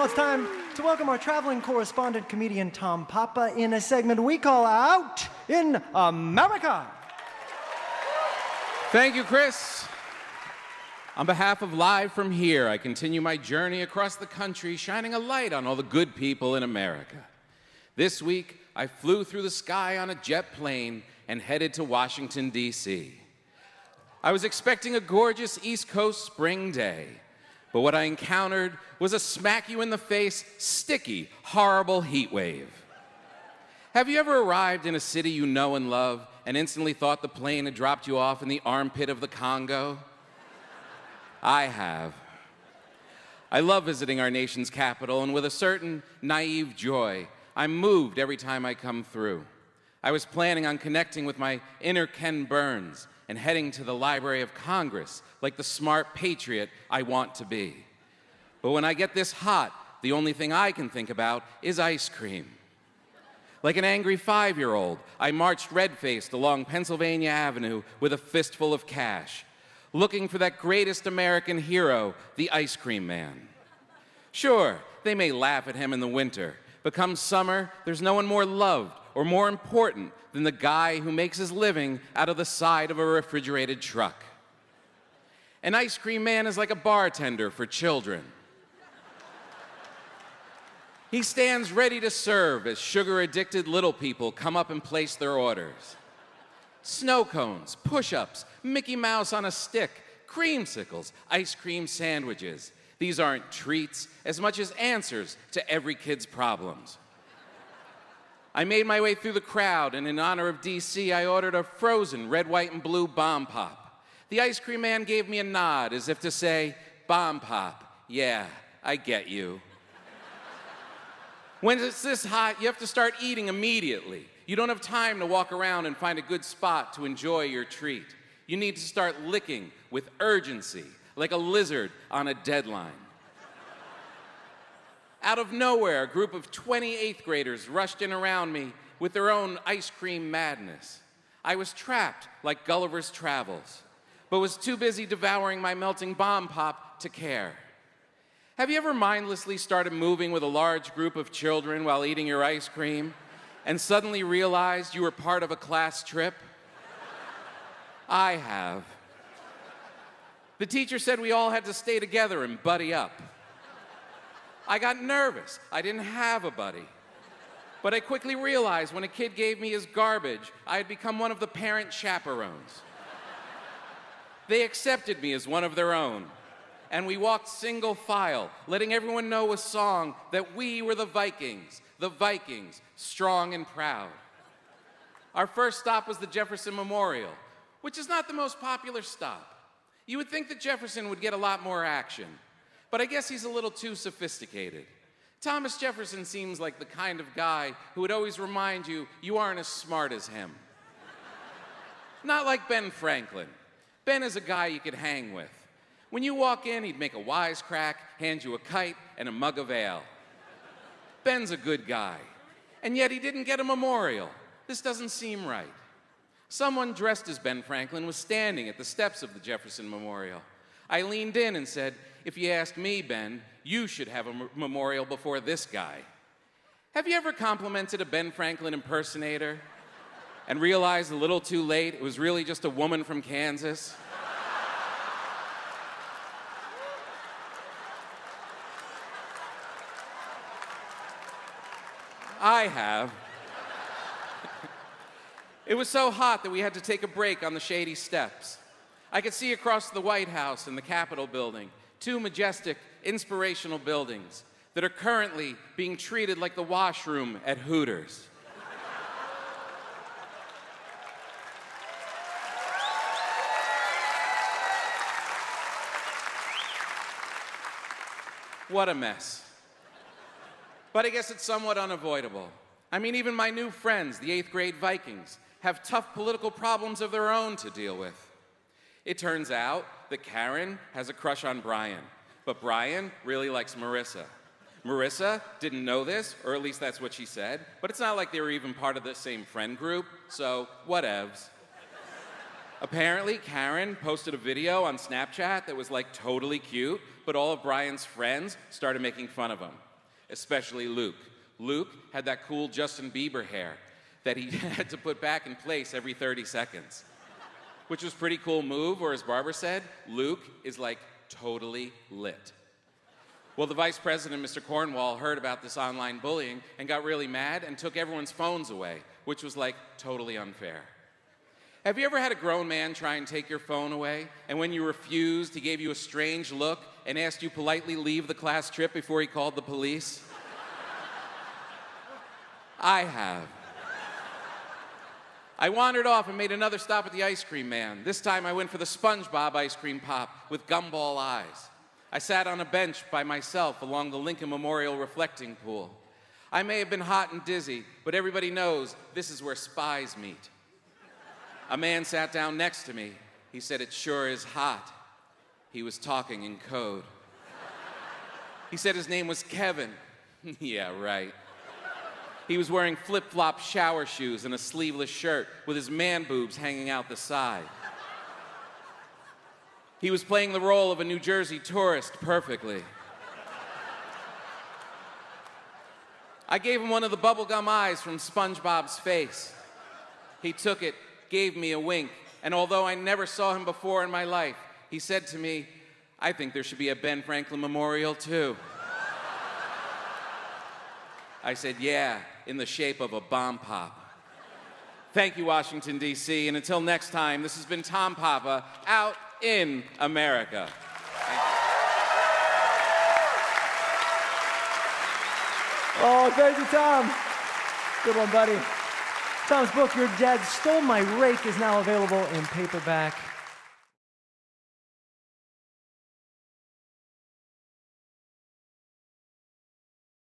Now it's time to welcome our traveling correspondent, comedian Tom Papa, in a segment we call Out in America. Thank you, Chris. On behalf of Live from Here, I continue my journey across the country, shining a light on all the good people in America. This week, I flew through the sky on a jet plane and headed to Washington, D.C. I was expecting a gorgeous East Coast spring day, but what I encountered was a smack-you-in-the-face, sticky, horrible heat wave. Have you ever arrived in a city you know and love and instantly thought the plane had dropped you off in the armpit of the Congo? I have. I love visiting our nation's capital, and with a certain naive joy, I'm moved every time I come through. I was planning on connecting with my inner Ken Burns and heading to the Library of Congress like the smart patriot I want to be. But when I get this hot, the only thing I can think about is ice cream. Like an angry 5-year-old, I marched red-faced along Pennsylvania Avenue with a fistful of cash, looking for that greatest American hero, the ice cream man. Sure, they may laugh at him in the winter, but come summer, there's no one more loved or more important than the guy who makes his living out of the side of a refrigerated truck. An ice cream man is like a bartender for children. He stands ready to serve as sugar-addicted little people come up and place their orders. Snow cones, push-ups, Mickey Mouse on a stick, creamsicles, ice cream sandwiches. These aren't treats as much as answers to every kid's problems. I made my way through the crowd, and in honor of D.C., I ordered a frozen red, white, and blue bomb pop. The ice cream man gave me a nod as if to say, "Bomb pop, yeah, I get you." When it's this hot, you have to start eating immediately. You don't have time to walk around and find a good spot to enjoy your treat. You need to start licking with urgency, like a lizard on a deadline. Out of nowhere, a group of 28th graders rushed in around me with their own ice cream madness. I was trapped like Gulliver's Travels, but was too busy devouring my melting bomb pop to care. Have you ever mindlessly started moving with a large group of children while eating your ice cream and suddenly realized you were part of a class trip? I have. The teacher said we all had to stay together and buddy up. I got nervous. I didn't have a buddy. But I quickly realized when a kid gave me his garbage, I had become one of the parent chaperones. They accepted me as one of their own, and we walked single file, letting everyone know with song that we were the Vikings, strong and proud. Our first stop was the Jefferson Memorial, which is not the most popular stop. You would think that Jefferson would get a lot more action, but I guess he's a little too sophisticated. Thomas Jefferson seems like the kind of guy who would always remind you you aren't as smart as him. Not like Ben Franklin. Ben is a guy you could hang with. When you walk in, he'd make a wisecrack, hand you a kite, and a mug of ale. Ben's a good guy, and yet he didn't get a memorial. This doesn't seem right. Someone dressed as Ben Franklin was standing at the steps of the Jefferson Memorial. I leaned in and said, "If you ask me, Ben, you should have a memorial before this guy." Have you ever complimented a Ben Franklin impersonator and realized a little too late it was really just a woman from Kansas? I have. It was so hot that we had to take a break on the shady steps. I could see across the White House and the Capitol building, two majestic, inspirational buildings that are currently being treated like the washroom at Hooters. What a mess. But I guess it's somewhat unavoidable. I mean, even my new friends, the 8th grade Vikings, have tough political problems of their own to deal with. It turns out that Karen has a crush on Brian, but Brian really likes Marissa. Marissa didn't know this, or at least that's what she said, but it's not like they were even part of the same friend group, so whatevs. Apparently, Karen posted a video on Snapchat that was like totally cute, but all of Brian's friends started making fun of him. especially Luke. Luke had that cool Justin Bieber hair that he had to put back in place every 30 seconds, which was a pretty cool move, or as Barbara said, Luke is like totally lit. Well, the vice president, Mr. Cornwall, heard about this online bullying and got really mad and took everyone's phones away, which was like totally unfair. Have you ever had a grown man try and take your phone away, and when you refused, he gave you a strange look and asked you politely leave the class trip before he called the police? I have. I wandered off and made another stop at the ice cream man. This time I went for the SpongeBob ice cream pop with gumball eyes. I sat on a bench by myself along the Lincoln Memorial reflecting pool. I may have been hot and dizzy, but everybody knows this is where spies meet. A man sat down next to me. He said, "It sure is hot." He was talking in code. He said his name was Kevin. Yeah, right. He was wearing flip-flop shower shoes and a sleeveless shirt with his man boobs hanging out the side. He was playing the role of a New Jersey tourist perfectly. I gave him one of the bubblegum eyes from SpongeBob's face. He took it, gave me a wink, and although I never saw him before in my life, he said to me, "I think there should be a Ben Franklin Memorial too." I said, "Yeah, in the shape of a bomb pop." Thank you, Washington, D.C., and until next time, this has been Tom Papa, out in America. Oh, thank you, Tom. Good one, buddy. Tom's book, Your Dad Stole My Rake, is now available in paperback.